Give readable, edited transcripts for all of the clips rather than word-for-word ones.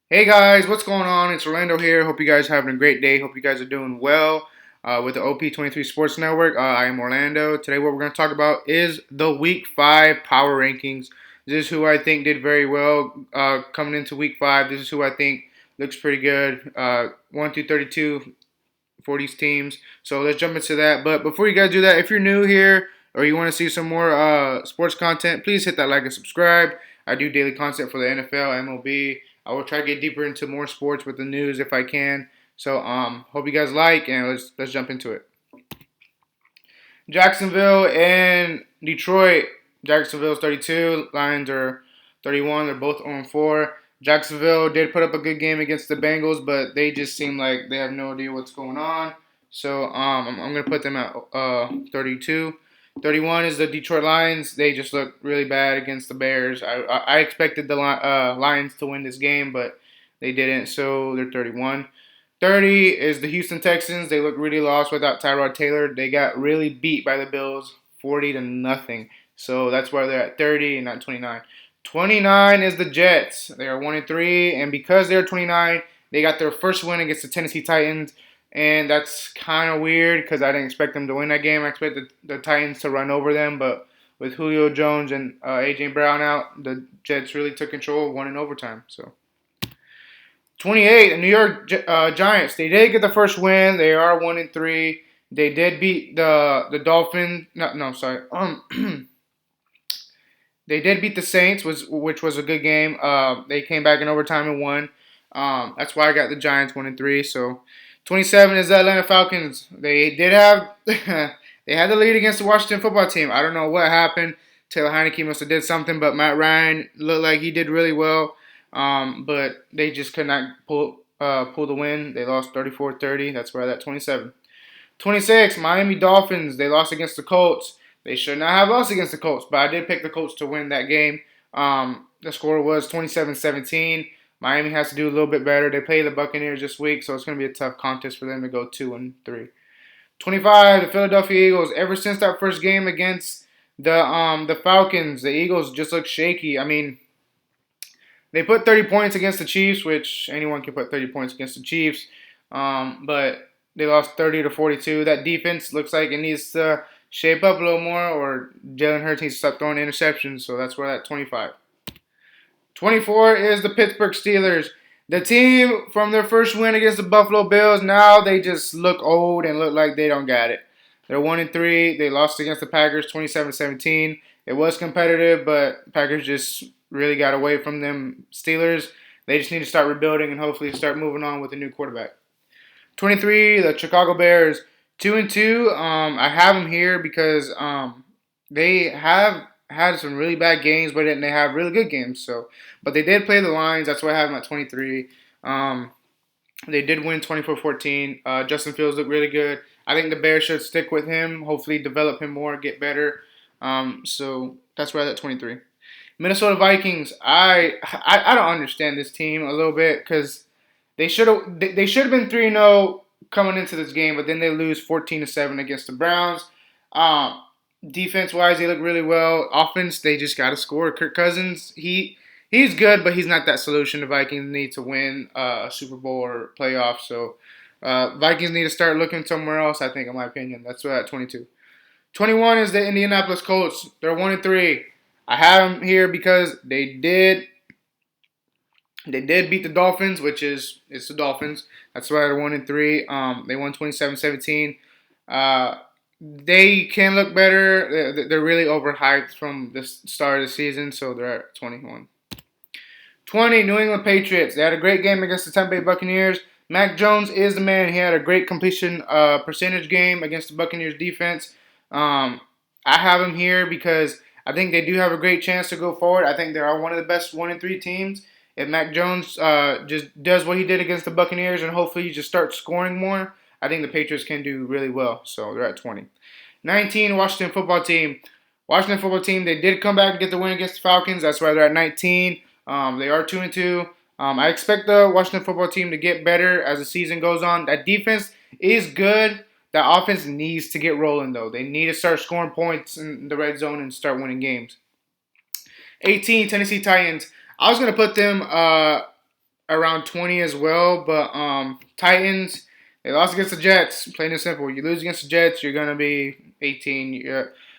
Hey guys, what's going on? It's Orlando here. Hope you guys are having a great day. Hope you guys are doing well with the OP23 Sports Network. I am Orlando. Today, what we're going to talk about is the Week 5 Power Rankings. This is who I think did very well coming into Week 5. This is who I think looks pretty good. 1 through 32 for these teams. So let's jump into that. But before you guys do that, if you're new here or you want to see some more sports content, please hit that like and subscribe. I do daily content for the NFL, MLB. I will try to get deeper into more sports with the news if I can. So hope you guys like, and let's jump into it. Jacksonville and Detroit. Jacksonville's 32. Lions are 31. They're both 0-4. Jacksonville did put up a good game against the Bengals, but they just seem like they have no idea what's going on. So I'm going to put them at 32. 31 is the Detroit Lions. They just look really bad against the Bears. I expected the Lions to win this game, but they didn't, so they're 31. 30 is the Houston Texans. They look really lost without Tyrod Taylor. They got really beat by the Bills 40 to nothing. So that's why they're at 30 and not 29. 29 is the Jets. They are 1-3, and because they're 29, they got their first win against the Tennessee Titans. And that's kind of weird because I didn't expect them to win that game. I expected the Titans to run over them, but with Julio Jones and A.J. Brown out, the Jets really took control, won in overtime. So 28, the New York Giants. They did get the first win. They are 1-3. They did beat the Dolphins. No, sorry. They did beat the Saints, which was a good game. They came back in overtime and won. That's why I got the Giants 1-3. So 27 is the Atlanta Falcons. They did have they had the lead against the Washington football team. I don't know what happened. Taylor Heineke must have did something, but Matt Ryan looked like he did really well. But they just could not pull the win. They lost 34-30. That's where that 27. 26, Miami Dolphins. They lost against the Colts. They should not have lost against the Colts, but I did pick the Colts to win that game. The score was 27-17. Miami has to do a little bit better. They play the Buccaneers this week, so it's going to be a tough contest for them to go 2-3. 25, the Philadelphia Eagles. Ever since that first game against the Falcons, the Eagles just look shaky. I mean, they put 30 points against the Chiefs, which anyone can put 30 points against the Chiefs. But they lost 30-42. That defense looks like it needs to shape up a little more, or Jalen Hurts needs to stop throwing interceptions. So that's where that 25. 24 is the Pittsburgh Steelers. The team from their first win against the Buffalo Bills, now they just look old and look like they don't got it. They're 1-3. They lost against the Packers 27-17. It was competitive, but Packers just really got away from them Steelers. They just need to start rebuilding and hopefully start moving on with a new quarterback. 23, the Chicago Bears, 2-2. I have them here because they have had some really bad games, but then they have really good games. So, but they did play the Lions. That's why I have them at 23. They did win 24-14. Justin Fields looked really good. I think the Bears should stick with him. Hopefully, develop him more, get better. So that's why I'm at 23. Minnesota Vikings. I don't understand this team a little bit because they should have been 3-0 coming into this game, but then they lose 14-7 against the Browns. Defense wise, they look really well. Offense, they just got to score. Kirk Cousins, he's good, but he's not that solution. The Vikings need to win a Super Bowl or playoff. So Vikings need to start looking somewhere else. I think, in my opinion, that's what at 22. 21 is the Indianapolis Colts. They're 1-3. I have them here because they did beat the Dolphins, which is it's the Dolphins. That's why they're 1-3. They won 27-17. They can look better. They're really overhyped from the start of the season, so they're at 21. 20, New England Patriots. They had a great game against the Tampa Bay Buccaneers. Mac Jones is the man. He had a great completion percentage game against the Buccaneers defense. I have him here because I think they do have a great chance to go forward. I think they are one of the best 1-3 teams. If Mac Jones just does what he did against the Buccaneers and hopefully he just starts scoring more, I think the Patriots can do really well. So they're at 20. 19, Washington football team. Washington football team, they did come back and get the win against the Falcons. That's why they're at 19. They are 2-2. I expect the Washington football team to get better as the season goes on. That defense is good. That offense needs to get rolling, though. They need to start scoring points in the red zone and start winning games. 18, Tennessee Titans. I was going to put them around 20 as well. But Titans, they lost against the Jets. Plain and simple. You lose against the Jets, you're gonna be 18.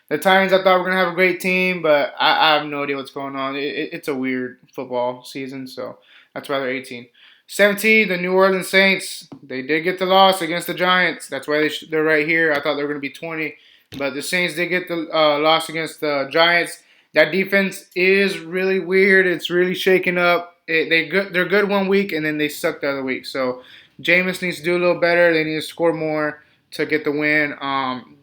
The Titans, I thought were gonna have a great team, but I have no idea what's going on. It's a weird football season, so that's why they're 18. 17, the New Orleans Saints. They did get the loss against the Giants. That's why they're right here. I thought they were gonna be 20, but the Saints did get the loss against the Giants. That defense is really weird. It's really shaken up. They're good one week and then they suck the other week. So Jameis needs to do a little better. They need to score more to get the win.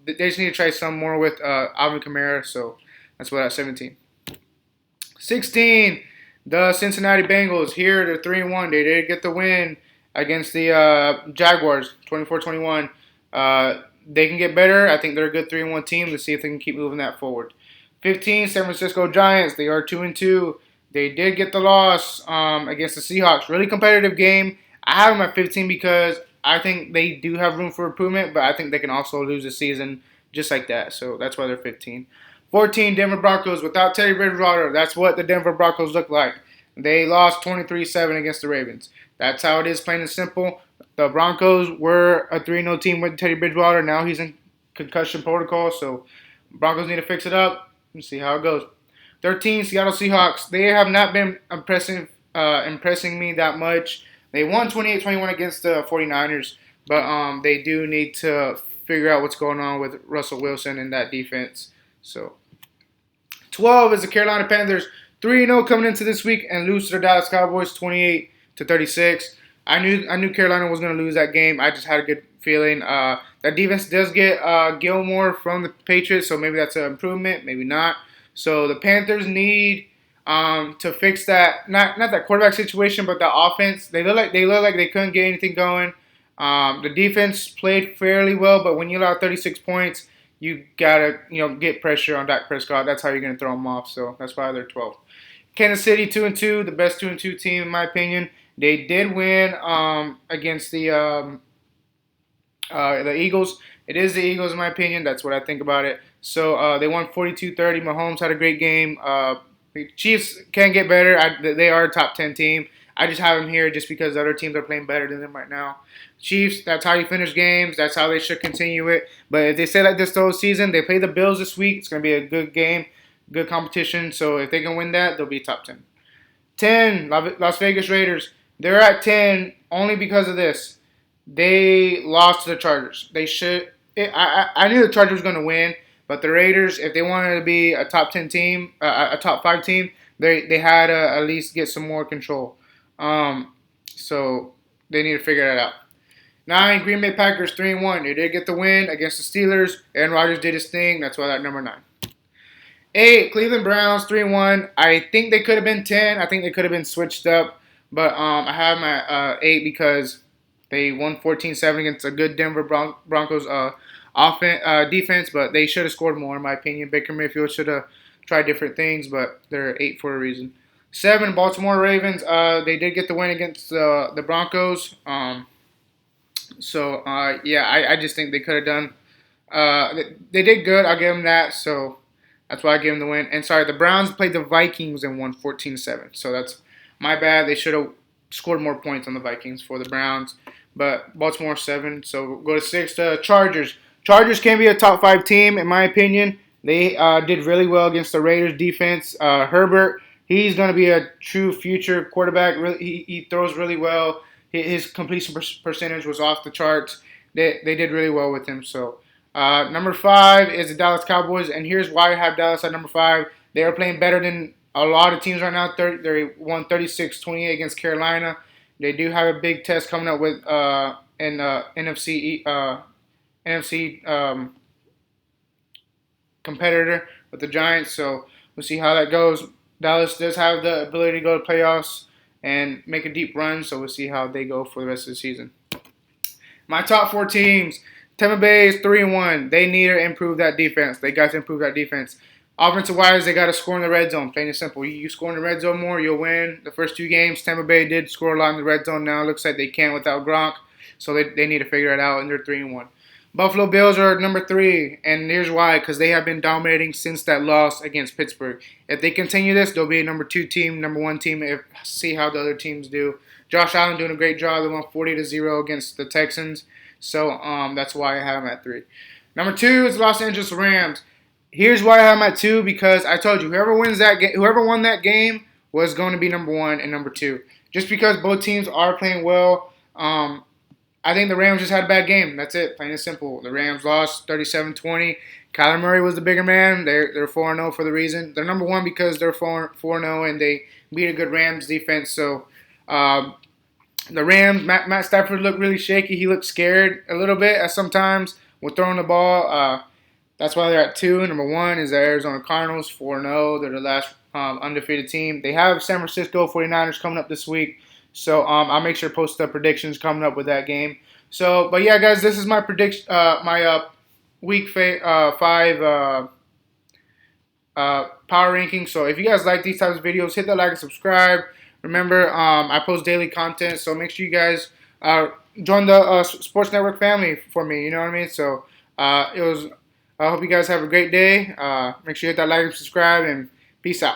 They just need to try some more with Alvin Kamara. So that's what at 17. 16, the Cincinnati Bengals. Here they're 3-1. They did get the win against the Jaguars, 24-21. They can get better. I think they're a good 3-1 team. Let's see if they can keep moving that forward. 15, San Francisco Giants. They are 2-2. They did get the loss against the Seahawks. Really competitive game. I have them at 15 because I think they do have room for improvement, but I think they can also lose the season just like that. So that's why they're 15. 14, Denver Broncos. Without Teddy Bridgewater, that's what the Denver Broncos look like. They lost 23-7 against the Ravens. That's how it is, plain and simple. The Broncos were a 3-0 team with Teddy Bridgewater. Now he's in concussion protocol, so Broncos need to fix it up. Let's see how it goes. 13, Seattle Seahawks. They have not been impressing me that much. They won 28-21 against the 49ers, but they do need to figure out what's going on with Russell Wilson and that defense. So 12 is the Carolina Panthers. 3-0 coming into this week and lose to the Dallas Cowboys 28-36. I knew Carolina was going to lose that game. I just had a good feeling. That defense does get Gilmore from the Patriots, so maybe that's an improvement, maybe not. So the Panthers need to fix that, not that quarterback situation, but the offense. They look like they couldn't get anything going. The defense played fairly well, but when you allow 36 points, you gotta get pressure on Dak Prescott. That's how you're gonna throw them off. So that's why they're 12. Kansas City 2-2, the best 2-2 team in my opinion. They did win against the Eagles. It is the Eagles in my opinion. That's what I think about it. So they won 42-30. Mahomes had a great game. The Chiefs can get better. They are a top 10 team. I just have them here just because the other teams are playing better than them right now. Chiefs, that's how you finish games. That's how they should continue it. But if they stay like this the whole season, they play the Bills this week. It's going to be a good game, good competition. So if they can win that, they'll be top 10. 10, Las Vegas Raiders. They're at 10 only because of this. They lost to the Chargers. They should. I knew the Chargers were going to win, but the Raiders, if they wanted to be a top 10 team, a top 5 team, they had to at least get some more control. So they need to figure that out. 9, Green Bay Packers 3-1. They did get the win against the Steelers. Aaron Rodgers did his thing. That's why that number 9. 8, Cleveland Browns 3-1. I think they could have been 10. I think they could have been switched up. But I have my 8 because they won 14-7 against a good Denver Broncos defense, but they should have scored more in my opinion. Baker Mayfield should have tried different things, but they're 8 for a reason. 7, Baltimore Ravens. They did get the win against the Broncos. I just think they could have done. They did good. I'll give them that. So that's why I gave them the win. And sorry, the Browns played the Vikings and won 14-7. So that's my bad. They should have scored more points on the Vikings for the Browns. But Baltimore 7. So we'll go to 6. Chargers. Chargers can be a top 5 team in my opinion. They did really well against the Raiders defense. Herbert, he's going to be a true future quarterback. He throws really well. His completion percentage was off the charts. They did really well with him. So number 5 is the Dallas Cowboys, and here's why I have Dallas at number 5. They are playing better than a lot of teams right now. They won 36-28 against Carolina. They do have a big test coming up with in NFC competitor with the Giants. So we'll see how that goes. Dallas does have the ability to go to playoffs and make a deep run, so we'll see how they go for the rest of the season. My top 4 teams. Tampa Bay is 3-1. They need to improve that defense. They got to improve that defense. Offensive wise, they got to score in the red zone. Plain and simple. You score in the red zone more, you'll win. The first 2 games, Tampa Bay did score a lot in the red zone. Now it looks like they can't without Gronk, so they need to figure it out, and they're 3-1. Buffalo Bills are number 3, and here's why: because they have been dominating since that loss against Pittsburgh. If they continue this, they'll be a number 2 team, number 1 team. See how the other teams do. Josh Allen doing a great job. They won 40-0 against the Texans, so that's why I have them at 3. Number 2 is Los Angeles Rams. Here's why I have them at 2: because I told you whoever won that game was going to be number 1 and number 2. Just because both teams are playing well. I think the Rams just had a bad game. That's it, plain and simple. The Rams lost 37-20. Kyler Murray was the bigger man. They're 4-0 for the reason. They're number 1 because they're 4-0 and they beat a good Rams defense. So the Rams, Matt Stafford looked really shaky. He looked scared a little bit at sometimes with throwing the ball. That's why they're at 2. Number 1 is the Arizona Cardinals, 4-0. They're the last undefeated team. They have San Francisco 49ers coming up this week. So I'll make sure to post the predictions coming up with that game. So, but yeah, guys, this is my prediction, week 5 power ranking. So if you guys like these types of videos, hit that like and subscribe. Remember, I post daily content, so make sure you guys join the Sports Network family for me. You know what I mean? So I hope you guys have a great day. Make sure you hit that like and subscribe, and peace out.